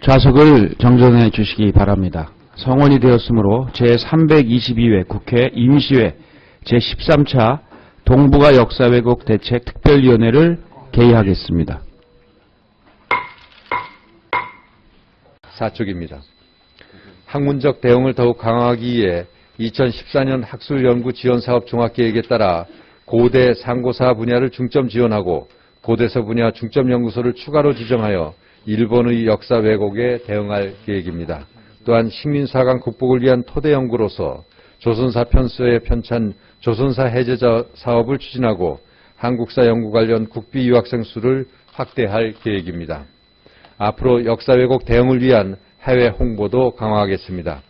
좌석을 정전해 주시기 바랍니다. 성원이 되었으므로 제322회 국회 임시회 제13차 동북아 역사 왜곡 대책 특별위원회를 개의하겠습니다. 사축입니다. 학문적 대응을 더욱 강화하기 위해 2014년 학술연구 지원사업 종합계획에 따라 고대 상고사 분야를 중점 지원하고 고대서 분야 중점연구소를 추가로 지정하여 일본의 역사 왜곡에 대응할 계획입니다. 또한 식민사관 국복을 위한 토대 연구로서 조선사 편서에 편찬 조선사 해제 사업을 추진하고 한국사 연구 관련 국비 유학생 수를 확대할 계획입니다. 앞으로 역사 왜곡 대응을 위한 해외 홍보도 강화하겠습니다.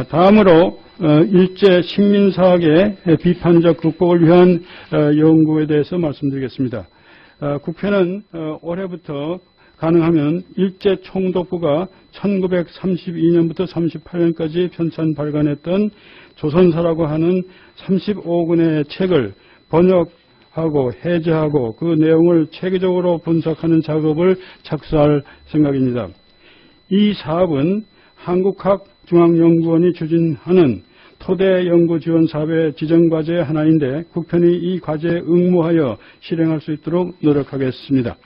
다음으로 일제 식민사학의 비판적 극복을 위한 연구에 대해서 말씀드리겠습니다. 국회는 올해부터 가능하면 일제 총독부가 1932년부터 38년까지 편찬 발간했던 조선사라고 하는 35권의 책을 번역하고 해제하고 그 내용을 체계적으로 분석하는 작업을 착수할 생각입니다. 이 사업은 한국학중앙연구원이 추진하는 토대연구지원 사업의 지정과제의 하나인데 국편이 이 과제에 응모하여 실행할 수 있도록 노력하겠습니다.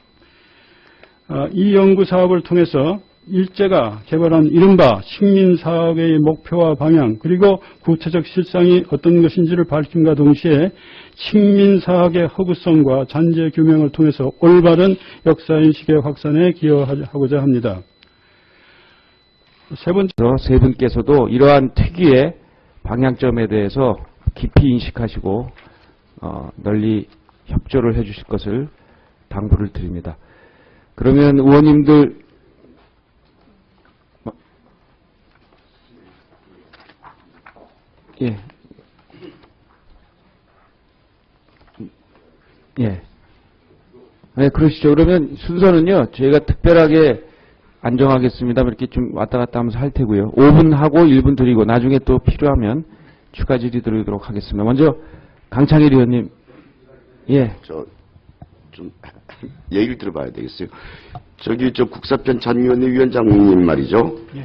이 연구사업을 통해서 일제가 개발한 이른바 식민사학의 목표와 방향 그리고 구체적 실상이 어떤 것인지를 밝힘과 동시에 식민사학의 허구성과 잔재 규명을 통해서 올바른 역사인식의 확산에 기여하고자 합니다. 세 분께서도 이러한 특유의 방향점에 대해서 깊이 인식하시고 널리 협조를 해 주실 것을 당부를 드립니다. 그러면 의원님들 예. 네, 그러시죠. 그러면 순서는요, 저희가 특별하게 안정하겠습니다. 이렇게 좀 왔다 갔다 하면서 할 테고요. 5분 하고 1분 드리고 나중에 또 필요하면 추가 질의 드리도록 하겠습니다. 먼저 강창일 의원님. 예. 좀 얘기를 들어봐야 되겠어요. 저 국사편찬위원회 위원장님 말이죠. 예.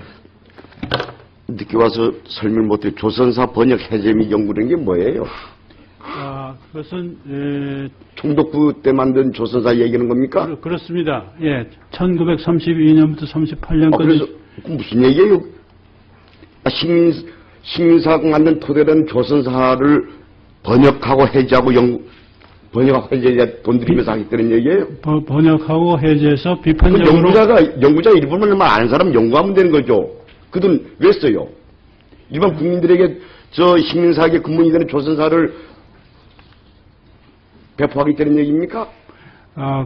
늦게 와서 설명 못해 조선사 번역 해제 및 연구라는 게 뭐예요? 그것은 총독부 때 만든 조선사 얘기하는 겁니까? 그렇습니다. 예, 1932년부터 38년까지. 그래서 무슨 얘기예요? 식민사가 만든 토대는 조선사를 번역하고 해제하고 번역하고 해제 돈 들이면서 하겠다는 얘기예요? 번역하고 해제해서 비판적으로. 연구자 일본어만 아는 사람 연구하면 되는 거죠. 그 돈 왜 써요? 일반 국민들에게 저 식민사학의 근본이 되는 조선사를 배포하겠다는 얘기입니까?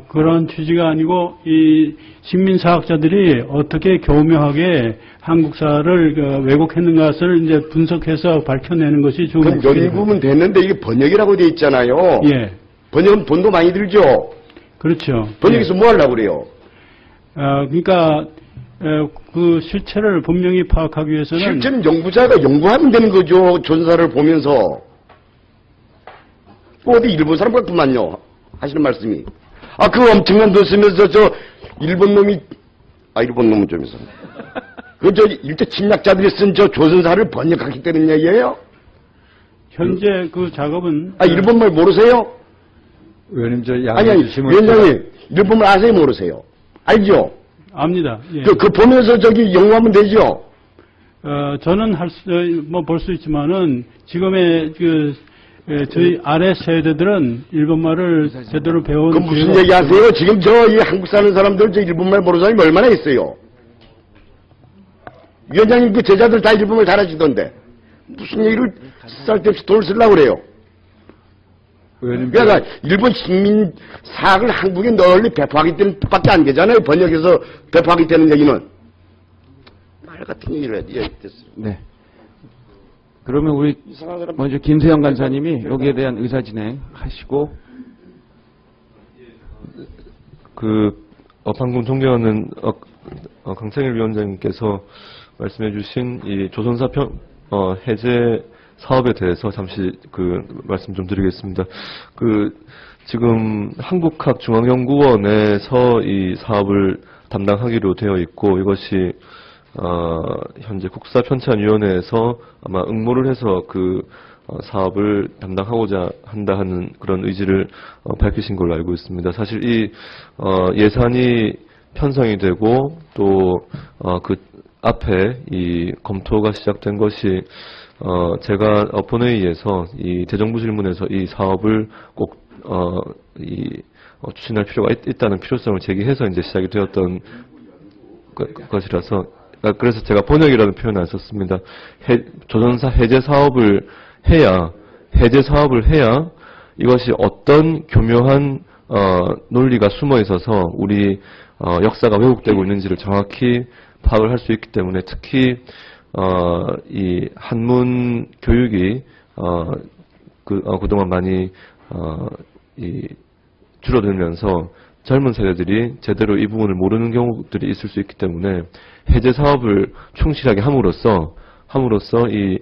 그런 취지가 아니고 이 식민사학자들이 어떻게 교묘하게 한국사를 왜곡했는 것을 이제 분석해서 밝혀내는 것이 좋은 목표입니다. 그럼 연구는 됐는데 이게 번역이라고 돼 있잖아요. 예. 번역은 돈도 많이 들죠. 그렇죠. 번역해서 뭐 하려고 그래요? 그러니까 그 실체를 분명히 파악하기 위해서는 실제는 연구자가 연구하면 되는 거죠. 조선사를 보면서. 어디 일본 사람 같구만요. 하시는 말씀이. 그 엄청난 돈 쓰면서 일본 놈은 좀 있어. 일제 침략자들이 쓴 조선사를 번역하겠다는 얘기예요? 현재 그 작업은. 일본말 모르세요? 의원님, 위원장님, 일본말 아세요? 모르세요? 알죠? 압니다. 예. 그 보면서 연구하면 되죠? 저는 볼 수 있지만은 지금의 저희 아래 세대들은 일본말을 제대로 배운. 그 무슨 얘기 하세요? 지금 이 한국 사는 사람들 일본말 모르는 사람이 얼마나 있어요? 위원장님 그 제자들 다 일본말 잘하시던데. 무슨 얘기를 쓸데없이 돈을 쓰려고 그래요? 그러니까 일본 식민사학을 한국에 널리 배포하기 때문에 밖에 안 되잖아요. 번역해서 배포하기 되는 얘기는. 말 같은 얘기를 해야 됐어요. 네. 그러면 우리 먼저 김세영 간사님이 여기에 대한 의사 진행하시고. 방금 존경하는 강창일 위원장님께서 말씀해주신 이 조선사 해제 사업에 대해서 잠시 말씀 좀 드리겠습니다. 지금 한국학중앙연구원에서 이 사업을 담당하기로 되어 있고 이것이 현재 국사편찬위원회에서 아마 응모를 해서 그 사업을 담당하고자 한다 하는 그런 의지를 밝히신 걸로 알고 있습니다. 사실 이 예산이 편성이 되고 또 그 앞에 이 검토가 시작된 것이 제가 본회의에서 이 대정부 질문에서 이 사업을 꼭 추진할 필요가 있다는 필요성을 제기해서 이제 시작이 되었던 것이라서 그래서 제가 번역이라는 표현을 안 썼습니다. 조선사 해제 사업을 해야 이것이 어떤 교묘한 논리가 숨어 있어서 우리 역사가 왜곡되고 있는지를 정확히 파악을 할 수 있기 때문에 특히 이 한문 교육이 그동안 많이 줄어들면서 젊은 세대들이 제대로 이 부분을 모르는 경우들이 있을 수 있기 때문에 해제 사업을 충실하게 함으로써 이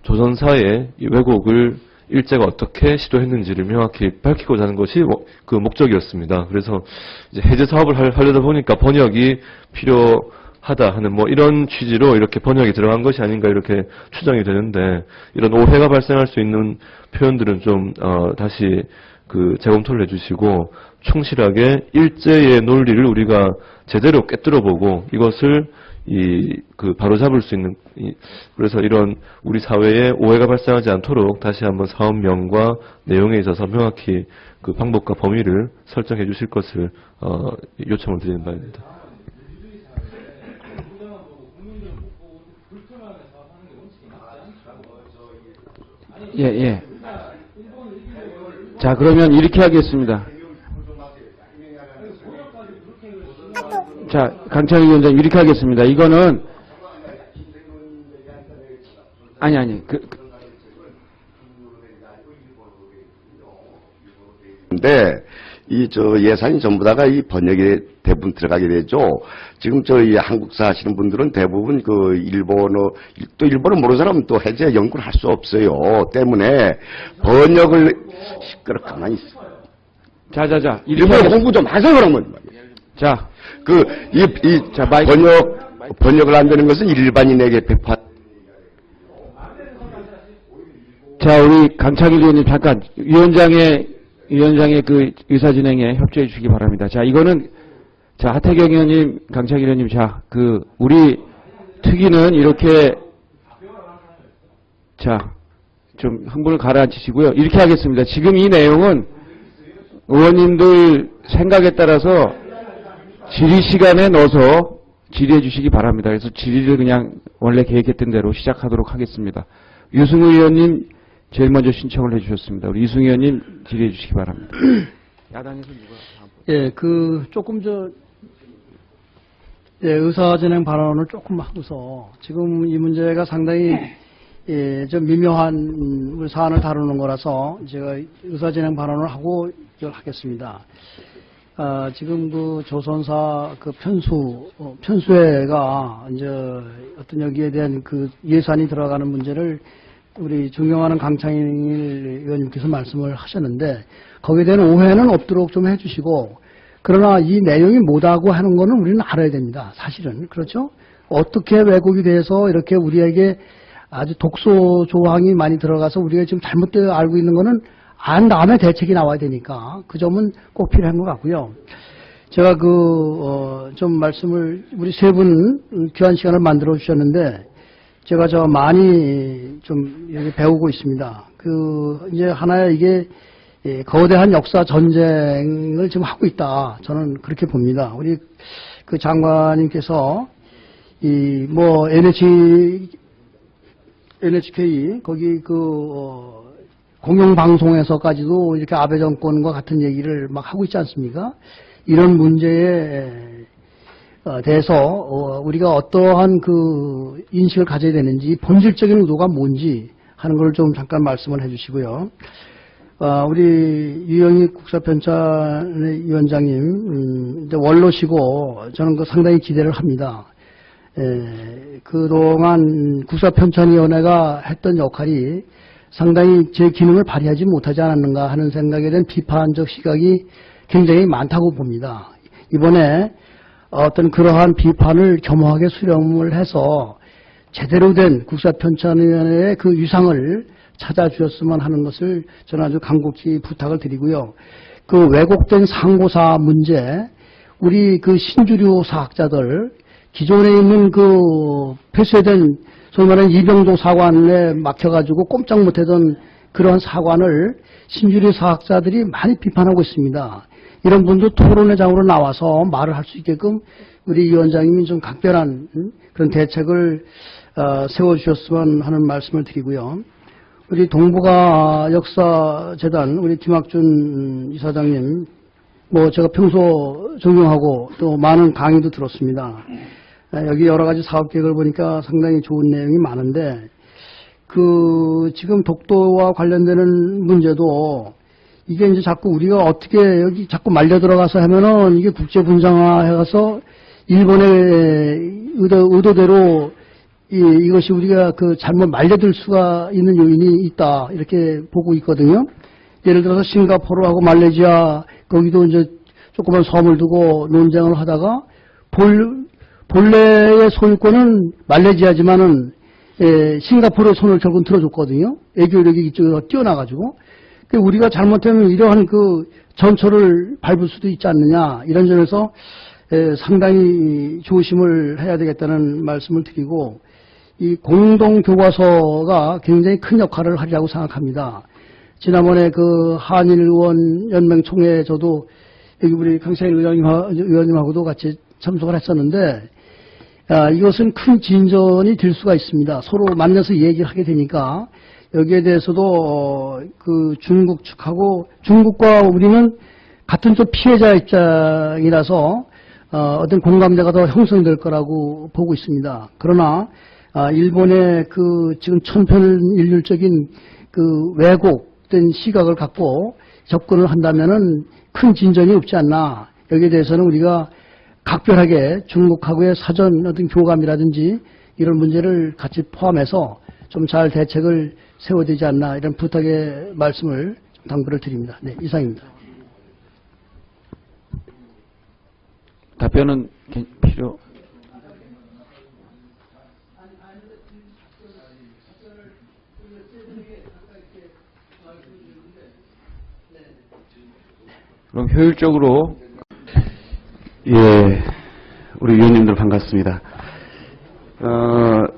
조선사의 이 왜곡을 일제가 어떻게 시도했는지를 명확히 밝히고자 하는 것이 그 목적이었습니다. 그래서 이제 해제 사업을 하려다 보니까 번역이 필요하다 하는 이런 취지로 이렇게 번역이 들어간 것이 아닌가 이렇게 추정이 되는데 이런 오해가 발생할 수 있는 표현들은 좀 다시 재검토를 해주시고 충실하게 일제의 논리를 우리가 제대로 꿰뚫어보고 이것을 바로 잡을 수 있는 그래서 이런 우리 사회에 오해가 발생하지 않도록 다시 한번 사업명과 내용에 있어서 명확히 그 방법과 범위를 설정해 주실 것을 요청을 드리는 바입니다. 예. 자, 그러면 이렇게 하겠습니다. 자, 강창희 위원장님 이렇게 하겠습니다. 이거는 아니 근데 예산이 전부 다가 이 번역에 대부분 들어가게 되죠. 지금 이 한국사 하시는 분들은 대부분 일본어 모르는 사람은 또 해제 연구를 할 수 없어요. 때문에 번역을 시끄럽게 가만히 있어. 자, 일본어 공부 좀 하세요, 그러면. 자, 번역을 안 되는 것은 일반인에게 배파. 자, 우리 강창일 의원님 잠깐 위원장의 그 의사 진행에 협조해 주시기 바랍니다. 자, 이거는 하태경 의원님, 강창일 의원님, 우리 특위는 이렇게 좀 흥분을 가라앉히시고요. 이렇게 하겠습니다. 지금 이 내용은 의원님들 생각에 따라서 질의 시간에 넣어서 질의해 주시기 바랍니다. 그래서 질의를 그냥 원래 계획했던 대로 시작하도록 하겠습니다. 유승우 의원님 제일 먼저 신청을 해주셨습니다. 우리 이승우 의원님 질의해 주시기 바랍니다. 야당에서 누가? 조금 의사진행 발언을 조금 하고서 지금 이 문제가 상당히 좀 미묘한 사안을 다루는 거라서 제가 의사진행 발언을 하고 이걸 하겠습니다. 지금 조선사 편수회가 이제 어떤 여기에 대한 예산이 들어가는 문제를 우리 존경하는 강창일 의원님께서 말씀을 하셨는데 거기에 대한 오해는 없도록 좀 해주시고 그러나 이 내용이 뭐다고 하는 거는 우리는 알아야 됩니다. 사실은 그렇죠? 어떻게 왜곡이 돼서 이렇게 우리에게 아주 독소 조항이 많이 들어가서 우리가 지금 잘못되어 알고 있는 거는 안 다음에 대책이 나와야 되니까 그 점은 꼭 필요한 것 같고요. 제가 좀 말씀을 우리 세 분 귀한 시간을 만들어 주셨는데 제가 많이 좀 여기 배우고 있습니다. 이제 하나의 이게 거대한 역사 전쟁을 지금 하고 있다. 저는 그렇게 봅니다. 우리 장관님께서 NHK 거기 공영방송에서까지도 이렇게 아베 정권과 같은 얘기를 막 하고 있지 않습니까? 이런 문제에 대해서 우리가 어떠한 인식을 가져야 되는지 본질적인 의도가 뭔지 하는 걸 좀 잠깐 말씀을 해주시고요. 우리 유영희 국사편찬위원장님 이제 원로시고 저는 상당히 기대를 합니다. 그동안 국사편찬위원회가 했던 역할이 상당히 제 기능을 발휘하지 못하지 않았는가 하는 생각에 대한 비판적 시각이 굉장히 많다고 봅니다. 이번에 어떤 그러한 비판을 겸허하게 수렴을 해서 제대로 된 국사편찬위원회의 그 위상을 찾아주셨으면 하는 것을 저는 아주 간곡히 부탁을 드리고요. 그 왜곡된 상고사 문제, 우리 그 신주류 사학자들, 기존에 있는 그 폐쇄된 소위 말하는 이병도 사관에 막혀가지고 꼼짝 못하던 그런 사관을 신주류 사학자들이 많이 비판하고 있습니다. 이런 분도 토론회 장으로 나와서 말을 할 수 있게끔 우리 위원장님이 좀 각별한 그런 대책을 세워주셨으면 하는 말씀을 드리고요. 우리 동북아 역사재단 우리 김학준 이사장님, 뭐 제가 평소 존경하고 또 많은 강의도 들었습니다. 여기 여러 가지 사업 계획을 보니까 상당히 좋은 내용이 많은데 그 지금 독도와 관련되는 문제도 이게 이제 자꾸 우리가 어떻게 여기 자꾸 말려 들어가서 하면은 이게 국제 분장화 해가서 일본의 의도대로 이것이 우리가 그 잘못 말려들 수가 있는 요인이 있다 이렇게 보고 있거든요. 예를 들어서 싱가포르하고 말레이시아 거기도 이제 조그만 섬을 두고 논쟁을 하다가 본래의 소유권은 말레이시아지만은 싱가포르의 손을 결국은 들어줬거든요. 애교력이 이쪽으로 뛰어나가지고. 우리가 잘못하면 이러한 그 전초를 밟을 수도 있지 않느냐 이런 점에서 상당히 조심을 해야 되겠다는 말씀을 드리고 이 공동교과서가 굉장히 큰 역할을 하리라고 생각합니다. 지난번에 그 한일의원 총회에 저도 여기 우리 강창일 의원님하고도 같이 참석을 했었는데 이것은 큰 진전이 될 수가 있습니다. 서로 만나서 얘기를 하게 되니까 여기에 대해서도 그 중국 측하고 중국과 우리는 같은 또 피해자 입장이라서 어떤 공감대가 더 형성될 거라고 보고 있습니다. 그러나 일본의 그 지금 천편일률적인 그 왜곡된 시각을 갖고 접근을 한다면은 큰 진전이 없지 않나. 여기에 대해서는 우리가 각별하게 중국하고의 사전 어떤 교감이라든지 이런 문제를 같이 포함해서 좀 잘 대책을 세워야 되지 않나 이런 부탁의 말씀을 당부를 드립니다. 네, 이상입니다. 답변은 필요? 그럼 효율적으로 예, 우리 위원님들 반갑습니다.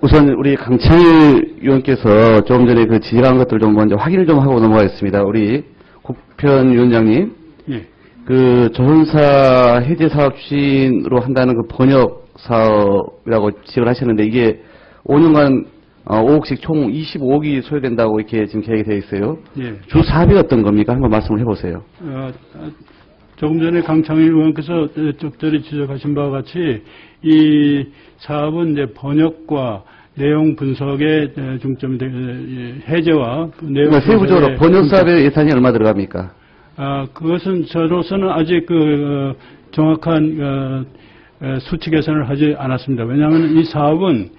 우선 우리 강창일 위원께서 조금 전에 그 지적한 것들 좀 먼저 확인을 좀 하고 넘어가겠습니다. 우리 국편 위원장님, 예. 그 조선사 해제 사업 추진으로 한다는 그 번역 사업이라고 지적을 하셨는데 이게 5년간 5억씩 총 25억이 소요된다고 이렇게 지금 계획이 되어 있어요. 예. 주 사업이 어떤 겁니까? 한번 말씀을 해보세요. 조금 전에 강창일 의원께서 적절히 지적하신 바와 같이 이 사업은 이제 번역과 내용 분석에 중점이 해제와 내용 그러니까 세부적으로 번역 사업의 예산이 얼마 들어갑니까? 그것은 저로서는 아직 그 정확한 수치 계산을 하지 않았습니다. 왜냐하면 이 사업은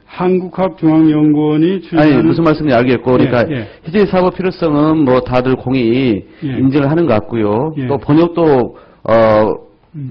한국학중앙연구원이 추진하는 아니 무슨 말씀인지 알겠고 그러니까 해제 사업 필요성은 뭐 다들 공히 인정을 하는 것 같고요. 또 번역도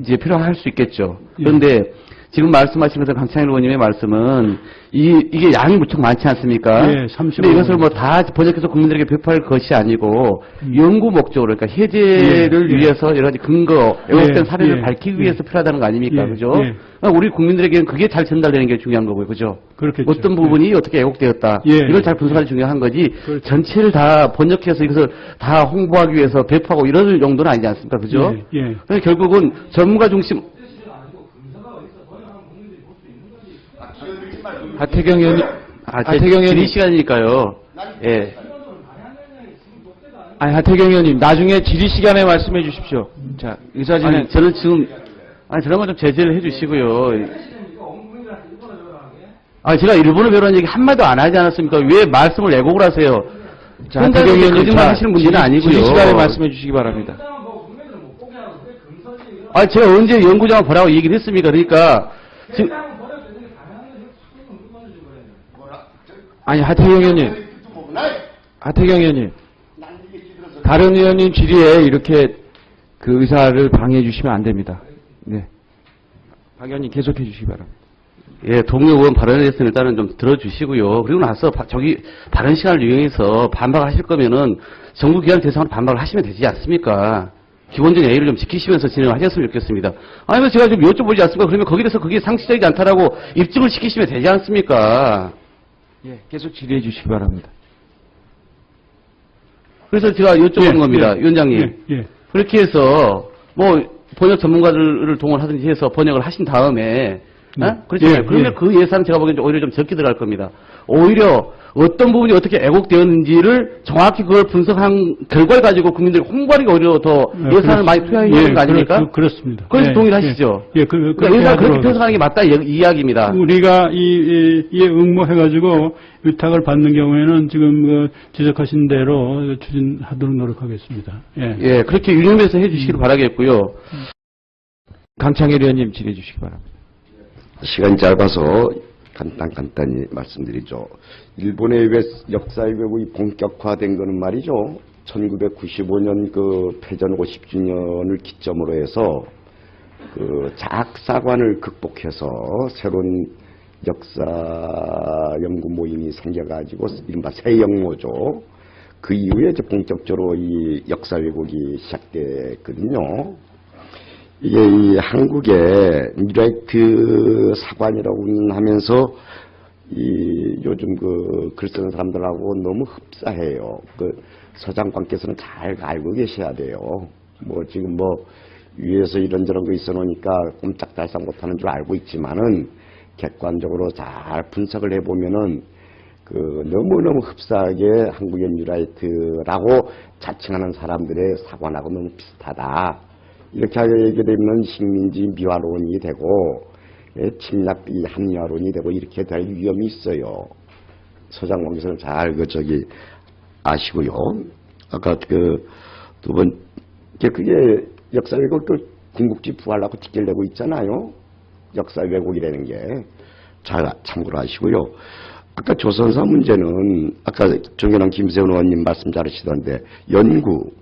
이제 필요할 수 있겠죠. 그런데 지금 말씀하신 것처럼 강창일 의원님의 말씀은 이게 양이 무척 많지 않습니까? 예, 30억. 근데 이것을 뭐 다 번역해서 국민들에게 배포할 것이 아니고 연구 목적으로 그러니까 해제를 위해서 여러 가지 근거, 왜곡된 사례를 밝히기 위해서 필요하다는 거 아닙니까? 그죠? 그러니까 우리 국민들에게는 그게 잘 전달되는 게 중요한 거고요. 그죠? 그렇겠죠. 어떤 부분이 어떻게 왜곡되었다. 이걸 잘 분석하는 게 중요한 거지. 그렇죠. 전체를 다 번역해서 이것을 다 홍보하기 위해서 배포하고 이럴 정도는 아니지 않습니까? 그죠? 그래서 결국은 전문가 중심 하태경 의원님, 하태경 의원님 시간이니까요. 예. 아니 하태경 의원님 나중에 질의 시간에 말씀해 주십시오. 자 의사진 아니 저는 지금 저런 거 좀 제재를 해주시고요. 제가 일본어 배우라는 얘기 한마디도 안 하지 않았습니까? 왜 말씀을 왜곡을 하세요? 자 하태경 의원님 거짓말 하시는 문제는 아니고요. 질의 시간에 말씀해 주시기 바랍니다. 제가 언제 연구장을 보라고 얘기를 했습니까? 그러니까 지금 아니 하태경 의원님, 다른 의원님 질의에 이렇게 그 의사를 방해해 주시면 안 됩니다. 네. 박 의원님 계속해 주시기 바랍니다. 예, 동료 의원 발언에 대해서는 일단은 좀 들어주시고요. 그리고 나서 발언 시간을 이용해서 반박하실 거면은 정부기관 대상으로 반박을 하시면 되지 않습니까? 기본적인 예의를 좀 지키시면서 진행하셨으면 좋겠습니다. 아니면 제가 좀 여쭤보지 않습니까? 그러면 거기에 대해서 그게 상식적이지 않다라고 입증을 시키시면 되지 않습니까? 예, 계속 질의해 주시기 바랍니다. 그래서 제가 여쭤보는 예, 겁니다. 예, 위원장님. 예. 그렇게 해서 뭐 번역 전문가들을 동원하든지 해서 번역을 하신 다음에 그렇잖아요. 예, 그러면 예. 그 예산은 제가 보기엔 오히려 좀 적게 들어갈 겁니다. 오히려 어떤 부분이 어떻게 애곡되었는지를 정확히 그걸 분석한 결과를 가지고 국민들이 홍보하는 게 오히려 더 예산을 많이 투여해야 되는 거 아닙니까? 그렇습니다. 그래서 예, 동일하시죠? 예, 그러니까 예산을 그렇게 편성하는 게 맞다 이 이야기입니다. 우리가 이에 응모해가지고 위탁을 받는 경우에는 지금 지적하신 대로 추진하도록 노력하겠습니다. 예. 예, 그렇게 유념해서 해주시기를 바라겠고요. 강창일 의원님 질의해 주시기 바랍니다. 시간이 짧아서 간단히 말씀드리죠. 일본의 역사의 왜곡이 본격화된 거는 말이죠. 1995년 그 패전 50주년을 기점으로 해서 그 작사관을 극복해서 새로운 역사 연구 모임이 생겨가지고 이른바 새영모죠. 그 이후에 이제 본격적으로 이 역사 왜곡이 시작됐거든요. 이게 이 한국의 뉴라이트 사관이라고 하면서 이 요즘 그 글 쓰는 사람들하고 너무 흡사해요. 그 서장관께서는 잘 알고 계셔야 돼요. 뭐 지금 뭐 위에서 이런저런 거 있어 놓으니까 꼼짝달싹 못하는 줄 알고 있지만은 객관적으로 잘 분석을 해보면은 그 너무너무 흡사하게 한국의 뉴라이트라고 자칭하는 사람들의 사관하고 너무 비슷하다. 이렇게 하게 되면 식민지 미화론이 되고 침략 합리화론이 되고 이렇게 될 위험이 있어요. 서장관께서는 잘 아시고요. 아까 그 두 번 그게 역사 왜곡 그 궁극지 부활하고 직결되고 있잖아요. 역사 왜곡이라는 게 잘 참고로 하시고요. 아까 조선사 문제는 아까 정연한 김세훈 의원님 말씀 잘하시던데 연구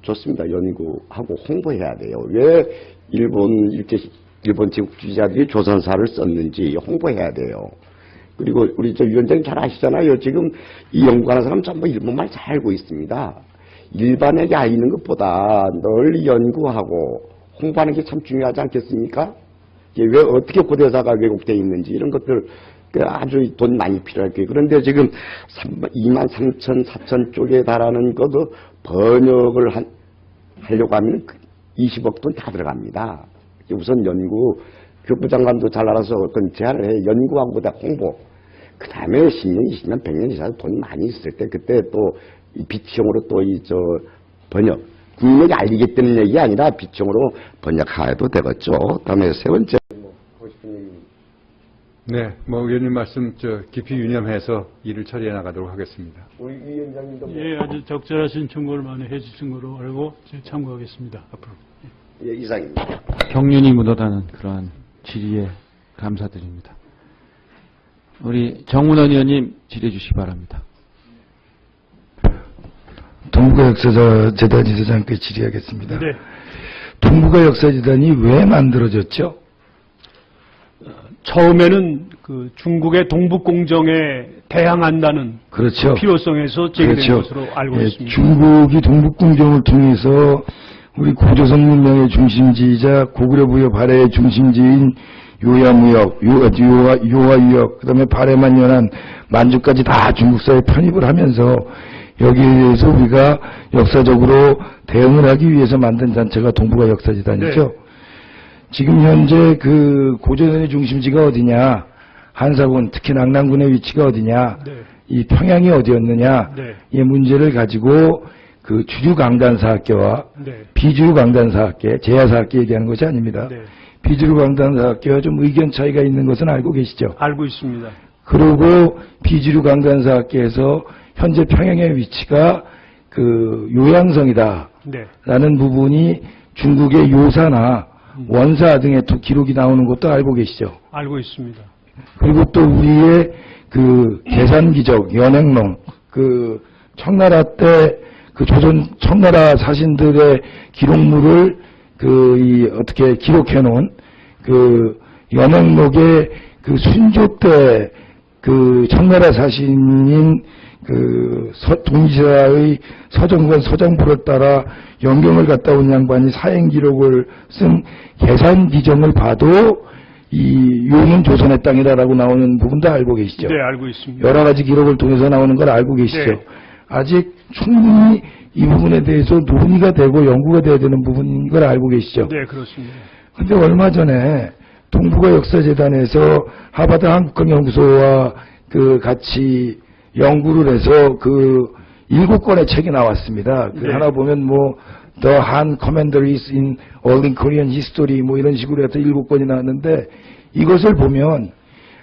좋습니다. 연구하고 홍보해야 돼요. 왜 일본 제국주의자들이 조선사를 썼는지 홍보해야 돼요. 그리고 우리 저 위원장님 잘 아시잖아요. 지금 이 연구하는 사람 전부 일본말 잘 알고 있습니다. 일반에게 알리는 것보다 널리 연구하고 홍보하는 게 참 중요하지 않겠습니까? 왜 어떻게 고대사가 왜곡되어 있는지 이런 것들 아주 돈 많이 필요할 거예요. 그런데 지금 2만 3천, 4천 쪽에 달하는 것도 번역을 하려고 하면 20억 돈 다 들어갑니다. 우선 연구, 교육부 장관도 잘 알아서 그건 제안을 해. 연구하고보다 홍보. 그 다음에 10년, 20년, 100년 이상 돈이 많이 있을 때 그때 또 비치형으로 또 번역. 국민에게 알리겠다는 얘기 아니라 비치형으로 번역해도 되겠죠. 다음에 세 번째. 네, 의원님 말씀 깊이 유념해서 일을 처리해 나가도록 하겠습니다. 우리 위원장님도 예, 아주 적절하신 충고를 많이 해주신 거로 알고 참고하겠습니다. 앞으로. 예, 이상입니다. 경륜이 묻어나는 그러한 질의에 감사드립니다. 우리 정문원 의원님 질의해 주시기 바랍니다. 동북아 역사재단 이사장께 질의하겠습니다. 네. 동북아 역사재단이 왜 만들어졌죠? 처음에는 그 중국의 동북공정에 대항한다는 그렇죠. 필요성에서 제기된 그렇죠. 것으로 알고 예, 있습니다. 중국이 동북공정을 통해서 우리 고조선 문명의 중심지이자 고구려 부여 발해의 중심지인 요야무역, 요하유역, 그다음에 발해만 연한 만주까지 다 중국사에 편입을 하면서 여기에 대해서 우리가 역사적으로 대응을 하기 위해서 만든 단체가 동북아 역사재단이죠. 네. 지금 현재 그 고조선의 중심지가 어디냐, 한사군, 특히 낙랑군의 위치가 어디냐, 네. 이 평양이 어디였느냐, 네. 이 문제를 가지고 그 주류강단사학계와 네. 비주류강단사학계, 제야사학계 얘기하는 것이 아닙니다. 네. 비주류강단사학계와 좀 의견 차이가 있는 것은 알고 계시죠? 알고 있습니다. 그리고 비주류강단사학계에서 현재 평양의 위치가 그 요양성이다 네. 라는 부분이 중국의 요사나 원사 등의 기록이 나오는 것도 알고 계시죠? 알고 있습니다. 그리고 또 우리의 그 계산기적, 연행론, 그 청나라 때 그 조선 청나라 사신들의 기록물을 어떻게 기록해 놓은 그 연행록의 그 순조 때 그 청나라 사신인 동지사의 서정권 서정부를 따라 영경을 갔다 온 양반이 사행 기록을 쓴 계산 기정을 봐도 이 용은 조선의 땅이다라고 나오는 부분도 알고 계시죠? 네, 알고 있습니다. 여러 가지 기록을 통해서 나오는 걸 알고 계시죠? 네. 아직 충분히 이 부분에 대해서 논의가 되고 연구가 돼야 되는 부분인 걸 알고 계시죠? 네, 그렇습니다. 근데 얼마 전에 동북아 역사재단에서 하버드 한국학연구소와 같이 연구를 해서 7권의 책이 나왔습니다. 네. 하나 보면 The Han Commentaries in Early Korean History 이런 식으로 해서 7권이 나왔는데 이것을 보면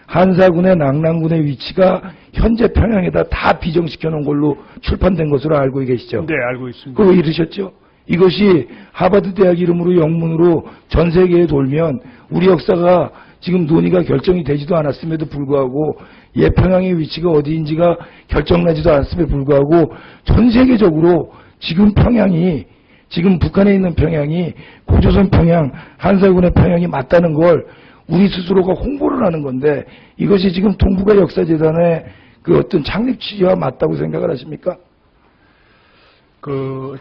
한사군의 낙랑군의 위치가 현재 평양에다 다 비정시켜 놓은 걸로 출판된 것으로 알고 계시죠? 네, 알고 있습니다. 그거 이르셨죠? 이것이 하버드 대학 이름으로 영문으로 전 세계에 돌면 우리 역사가 지금 논의가 결정이 되지도 않았음에도 불구하고 예평양의 위치가 어디인지가 결정나지도 않았음에도 불구하고 전 세계적으로 지금 평양이 지금 북한에 있는 평양이 고조선 평양, 한사군의 평양이 맞다는 걸 우리 스스로가 홍보를 하는 건데 이것이 지금 동북아 역사재단의 어떤 창립 취지와 맞다고 생각을 하십니까?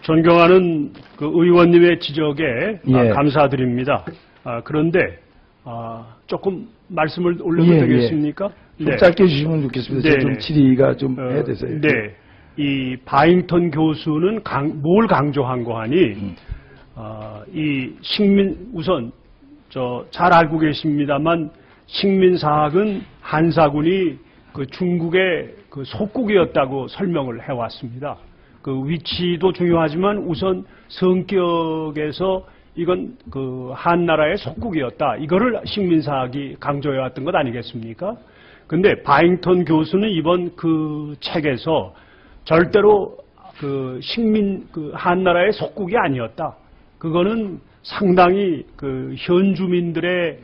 존경하는 의원님의 지적에 예. 감사드립니다. 그런데 조금 말씀을 올려도 예, 되겠습니까? 좀 짧게 해주시면 좋겠습니다. 네, 제가 좀 질의가 좀 해야 돼서요. 네. 이 바잉턴 교수는 뭘 강조한고 하니 이 우선 잘 알고 계십니다만 식민사학은 한사군이 중국의 속국이었다고 설명을 해왔습니다. 위치도 중요하지만 우선 성격에서 이건 한나라의 속국이었다. 이거를 식민사학이 강조해왔던 것 아니겠습니까? 근데 바잉턴 교수는 이번 책에서 절대로 한나라의 속국이 아니었다. 그거는 상당히 현주민들의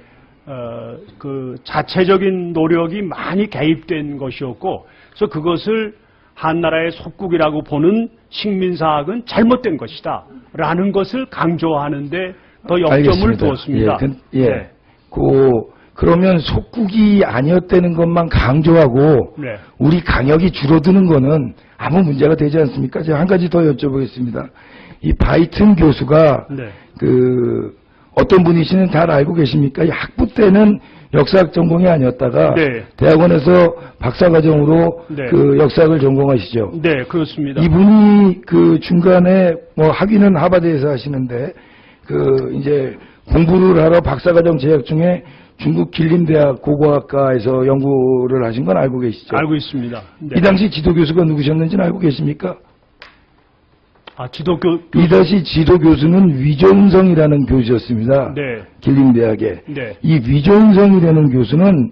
자체적인 노력이 많이 개입된 것이었고, 그래서 그것을 한나라의 속국이라고 보는 식민사학은 잘못된 것이다. 라는 것을 강조하는데 더 역점을 알겠습니다. 두었습니다. 네. 그러면 속국이 아니었다는 것만 강조하고 네. 우리 강역이 줄어드는 거는 아무 문제가 되지 않습니까? 제가 한 가지 더 여쭤보겠습니다. 이 바이튼 교수가 네. 어떤 분이시는 잘 알고 계십니까? 이 학부 때는 역사학 전공이 아니었다가 네. 대학원에서 박사과정으로 네. 역사학을 전공하시죠. 네, 그렇습니다. 이분이 중간에 학위는 하버드에서 하시는데 이제 공부를 하러 박사과정 재학 중에 중국 길림대학 고고학과에서 연구를 하신 건 알고 계시죠? 알고 있습니다. 네. 이 당시 지도교수가 누구셨는지는 알고 계십니까? 이 당시 지도교수는 위종성이라는 교수였습니다. 네. 길림대학에. 네. 이 위종성이라는 교수는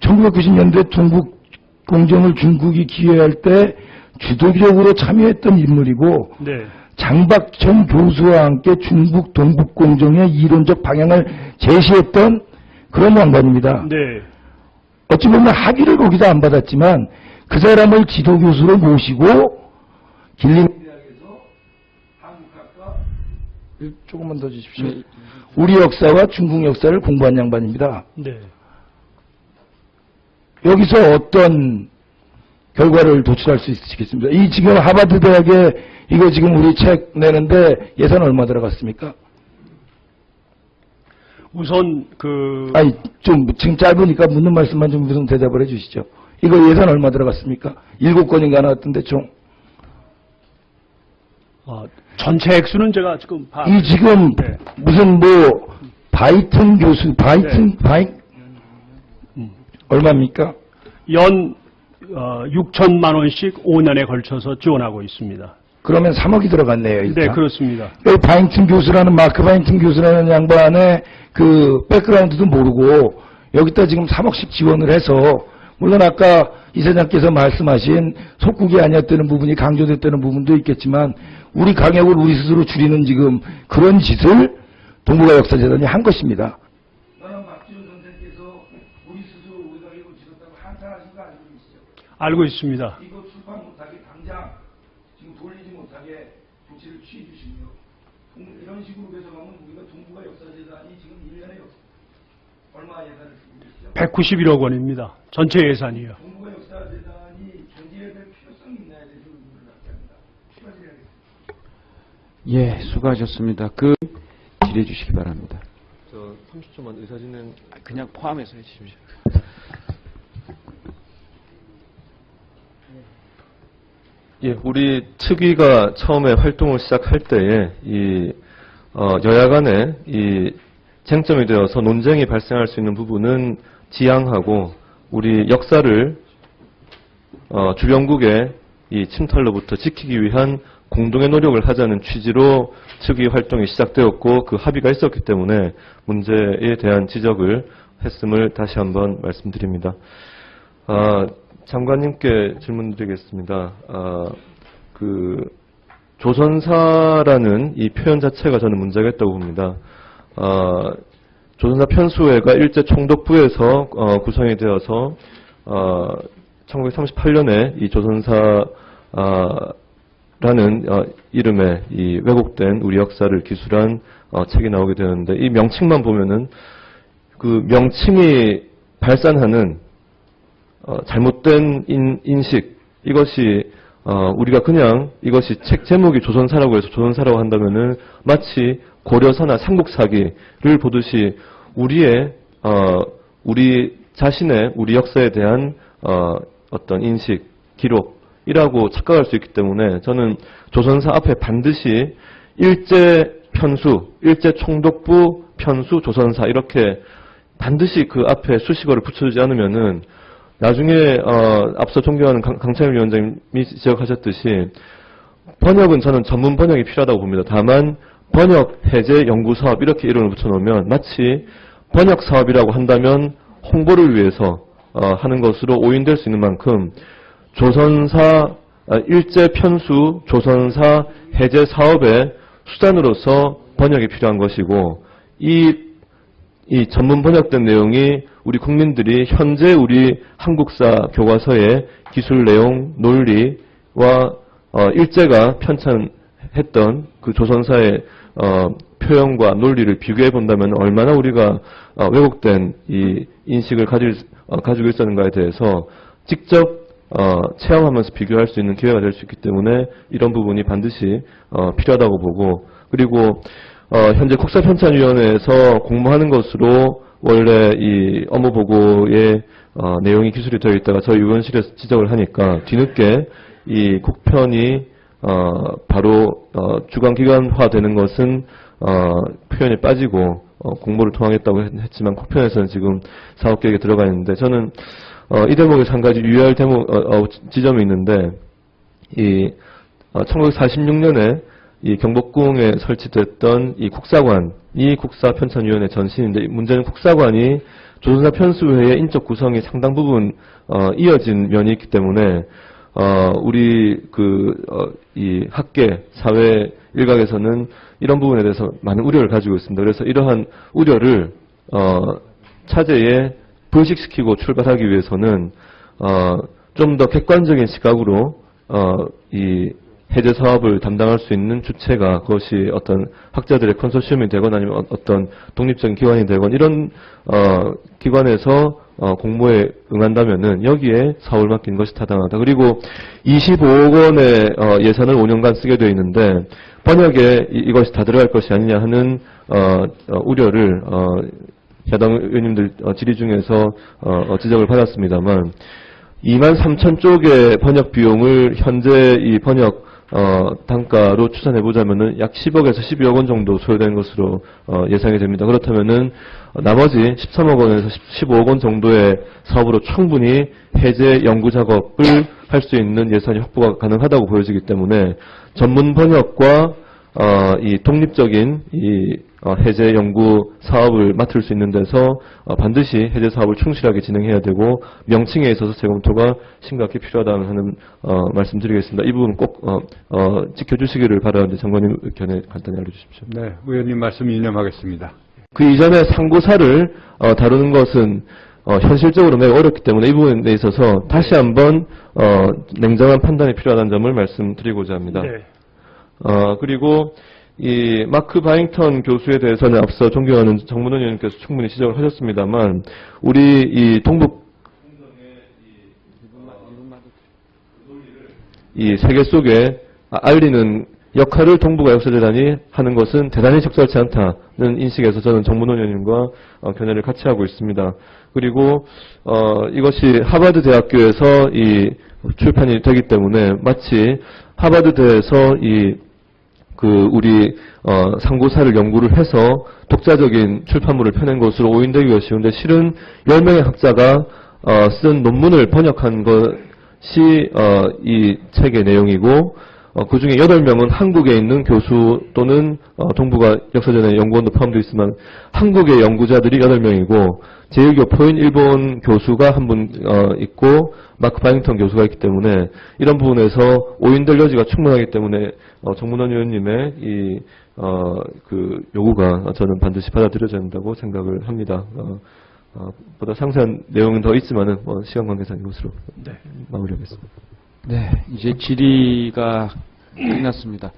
1990년대 동북공정을 중국이 기획할 때 주도적으로 참여했던 인물이고 네. 장박천 교수와 함께 중국 동북공정의 이론적 방향을 제시했던 그런 양반입니다. 네. 어찌 보면 학위를 거기서 안 받았지만 그 사람을 지도교수로 모시고 길림대학에서 한국학과 조금만 더 주십시오. 우리 역사와 중국 역사를 공부한 양반입니다. 네. 여기서 어떤 결과를 도출할 수 있으시겠습니까? 이 지금 하버드 대학에 이거 지금 우리 책 내는데 예산 얼마 들어갔습니까? 우선 지금 짧으니까 묻는 말씀만 좀 무슨 대답을 해주시죠. 이거 예산 얼마 들어갔습니까? 7건인가 나왔던데 총. 전체 액수는 제가 지금 이 지금 네. 무슨 바이튼 교수 얼마입니까? 연 6천만 원씩 5년에 걸쳐서 지원하고 있습니다. 그러면 3억이 들어갔네요. 일단. 네, 그렇습니다. 바잉튼 교수라는 마크 바잉튼 교수라는 양반의 백그라운드도 모르고 여기다 지금 3억씩 지원을 해서 물론 아까 이사장께서 말씀하신 속국이 아니었다는 부분이 강조됐다는 부분도 있겠지만 우리 강역을 우리 스스로 줄이는 지금 그런 짓을 동북아 역사재단이 한 것입니다. 너는 박지훈 선생께서 우리 스스로 우리가 이걸 지었다고 한탄하신 거 알고 계시죠? 알고 있습니다. 이거 출판 못하게 당장 지금 돌리지 못하게 이런 식으로 배정하면 우리가 동북아 역사재단이 지금 1년에 얼마 예산을 쓰고 계시죠? 191억 원입니다. 전체 예산이요. 동북아 역사재단이 견제해야 될 필요성이 있나에 대해서 의문을 갖게 합니다. 추가드려야겠습니다. 예, 수고하셨습니다. 질의해 주시기 바랍니다. 저 30초만 의사진행 그냥 포함해서 해주십시오. 예, 우리 특위가 처음에 활동을 시작할 때에 여야 간에 쟁점이 되어서 논쟁이 발생할 수 있는 부분은 지양하고 우리 역사를 주변국의 이 침탈로부터 지키기 위한 공동의 노력을 하자는 취지로 특위 활동이 시작되었고 그 합의가 있었기 때문에 문제에 대한 지적을 했음을 다시 한번 말씀드립니다. 장관님께 질문드리겠습니다. 조선사라는 이 표현 자체가 저는 문제가 있다고 봅니다. 조선사 편수회가 일제 총독부에서 구성이 되어서 1938년에 이 조선사라는 이름의 이 왜곡된 우리 역사를 기술한 책이 나오게 되는데 이 명칭만 보면은 그 명칭이 발산하는 잘못된 인식 이것이 우리가 그냥 이것이 책 제목이 조선사라고 해서 조선사라고 한다면은 마치 고려사나 삼국사기를 보듯이 우리 자신의 우리 역사에 대한 어떤 인식, 기록이라고 착각할 수 있기 때문에 저는 조선사 앞에 반드시 일제 편수, 일제 총독부 편수 조선사 이렇게 반드시 그 앞에 수식어를 붙여주지 않으면은 나중에 앞서 존경하는 강창일 위원장님이 지적하셨듯이 번역은 저는 전문 번역이 필요하다고 봅니다. 다만 번역 해제 연구 사업 이렇게 이름을 붙여놓으면 마치 번역 사업이라고 한다면 홍보를 위해서 하는 것으로 오인될 수 있는 만큼 조선사 일제 편수 조선사 해제 사업의 수단으로서 번역이 필요한 것이고 이 전문 번역된 내용이 우리 국민들이 현재 우리 한국사 교과서의 기술 내용, 논리와 일제가 편찬했던 그 조선사의 표현과 논리를 비교해 본다면 얼마나 우리가 왜곡된 이 인식을 가지고 있었는가에 대해서 직접 체험하면서 비교할 수 있는 기회가 될 수 있기 때문에 이런 부분이 반드시 필요하다고 보고 그리고 현재 국사편찬위원회에서 공모하는 것으로 원래 이 업무보고의 내용이 기술이 되어 있다가 저희 의원실에서 지적을 하니까 뒤늦게 이 국편이 바로 주관기관화 되는 것은 표현이 빠지고 공모를 통하겠다고 했지만 국편에서는 지금 사업계획에 들어가 있는데 저는 이 대목에서 한 가지 유의할 지점이 있는데 1946년에 이 경복궁에 설치됐던 이 국사관이 국사편찬위원회 전신인데 문제는 국사관이 조선사 편수회의 인적 구성이 상당 부분 이어진 면이 있기 때문에 우리 이 학계 사회 일각에서는 이런 부분에 대해서 많은 우려를 가지고 있습니다. 그래서 이러한 우려를 차제에 불식시키고 출발하기 위해서는 좀 더 객관적인 시각으로 이 해제 사업을 담당할 수 있는 주체가 그것이 어떤 학자들의 컨소시엄이 되건 아니면 어떤 독립적인 기관이 되건 이런 기관에서 공모에 응한다면은 여기에 사업을 맡긴 것이 타당하다. 그리고 25억 원의 예산을 5년간 쓰게 되어 있는데 번역에 이것이 다 들어갈 것이 아니냐 하는 우려를 야당 의원님들 질의 중에서 지적을 받았습니다만 23,000쪽의 번역 비용을 현재 이 번역 단가로 추산해보자면은 약 10억에서 12억 원 정도 소요되는 것으로 예상이 됩니다. 그렇다면은 나머지 13억 원에서 15억 원 정도의 사업으로 충분히 해제 연구 작업을 할 수 있는 예산이 확보가 가능하다고 보여지기 때문에 전문 번역과 이 독립적인 이 해제 연구 사업을 맡을 수 있는 데서 반드시 해제 사업을 충실하게 진행해야 되고 명칭에 있어서 재검토가 심각히 필요하다는 하는 말씀드리겠습니다. 이 부분 꼭 지켜주시기를 바라는데 장관님 의견에 간단히 알려주십시오. 네, 의원님 말씀 이념하겠습니다. 그 이전에 상고사를 다루는 것은 현실적으로 매우 어렵기 때문에 이 부분에 있어서 다시 한번 냉정한 판단이 필요하다는 점을 말씀드리고자 합니다. 네. 그리고 이 마크 바잉턴 교수에 대해서는 앞서 존경하는 정문원 의원님께서 충분히 지적을 하셨습니다만, 우리 이 동북 이 세계 속에 알리는 역할을 동북아 역사재단이 하는 것은 대단히 적절치 않다는 인식에서 저는 정문원 의원님과 견해를 같이 하고 있습니다. 그리고 이것이 하버드 대학교에서 이 출판이 되기 때문에 마치 하버드대에서 우리 상고사를 연구를 해서 독자적인 출판물을 펴낸 것으로 오인되기가 쉬운데, 실은 10명의 학자가 쓴 논문을 번역한 것이 이 책의 내용이고, 그 중에 8명은 한국에 있는 교수 또는 동북아 역사전의 연구원도 포함되어 있지만 한국의 연구자들이 8명이고 제1교포인 일본 교수가 한 분 있고 마크 바잉턴 교수가 있기 때문에 이런 부분에서 오인될 여지가 충분하기 때문에 정문원 의원님의 그 요구가 저는 반드시 받아들여져야 한다고 생각을 합니다. 보다 상세한 내용은 더 있지만은 시간 관계상 이것으로 마무리하겠습니다. 네, 이제 질의가 끝났습니다.